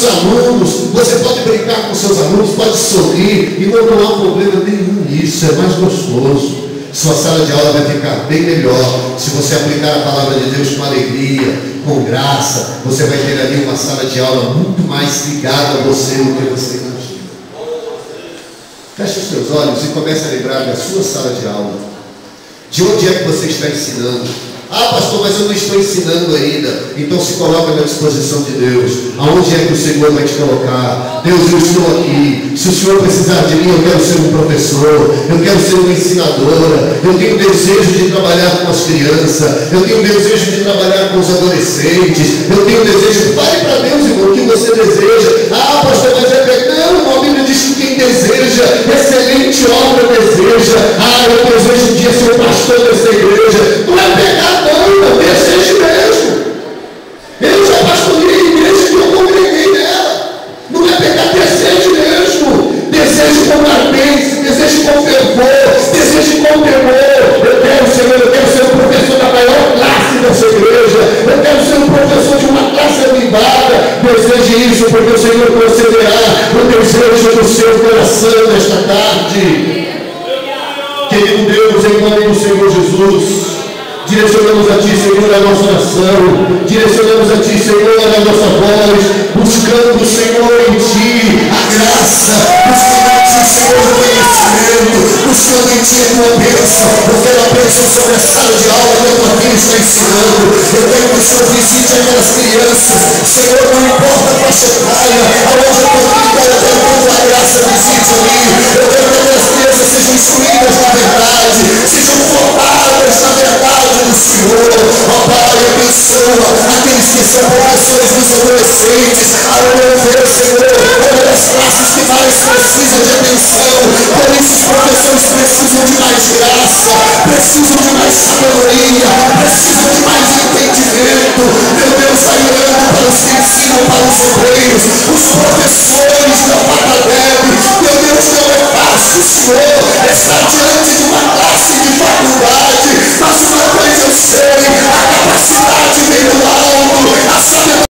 os alunos, você pode brincar com seus alunos, pode sorrir, e não há problema nenhum nisso, é mais gostoso. Sua sala de aula vai ficar bem melhor se você aplicar a palavra de Deus com alegria, com graça. Você vai ter ali uma sala de aula muito mais ligada a você do que você imagina. Feche os seus olhos e comece a lembrar da sua sala de aula. De onde é que você está ensinando? Ah, pastor, mas eu não estou ensinando ainda. Então se coloca na disposição de Deus. Aonde é que o Senhor vai te colocar? Deus, eu estou aqui. Se o Senhor precisar de mim, eu quero ser um professor, eu quero ser uma ensinadora, eu tenho desejo de trabalhar com as crianças, eu tenho desejo de trabalhar com os adolescentes, eu tenho desejo. Fale para Deus, irmão, o que você deseja. Ah, pastor, mas é pecado. Não, a Bíblia diz que quem deseja, excelente obra deseja. Ah, eu desejo um dia ser o pastor dessa igreja. Não é pecado. Não, desejo mesmo. Eu já pastoreei a igreja que eu congreguei nela. Não é pegar, desejo mesmo. Desejo com ardência, desejo com fervor, desejo com temor. Eu quero, Senhor, eu quero ser um professor da maior classe dessa igreja. Eu quero ser um professor de uma classe avivada. Deseje isso, porque o Senhor concederá o desejo do seu coração nesta tarde. Querido Deus, em nome do Senhor Jesus, direcionamos a Ti, Senhor, a nossa oração. Direcionamos a Ti, Senhor, a nossa voz. Buscando, Senhor, em Ti a graça. Buscando em Ti, Senhor, o conhecimento. Buscando em Ti a Tua bênção. Eu quero a bênção sobre a sala de aula que a Tua filha está ensinando. Eu quero que o Senhor visite aquelas crianças. Senhor, não importa a faixa etária, aonde a Tua filha está, eu quero que a Tua graça visite ali. Eu quero que aquelas crianças sejam instruídas na verdade, sejam formadas na verdade do Senhor. Ó Pai, abençoa aqueles que são professores dos adolescentes. Aonde ver, Senhor, uma das classes que mais precisam de atenção. Por isso os professores precisam de mais graça, precisam de mais sabedoria, precisam de mais entendimento. Meu Deus, vai orando para os que ensinam para os obreiros, os professores da Patadeb. Meu Deus, não é fácil, Senhor, estar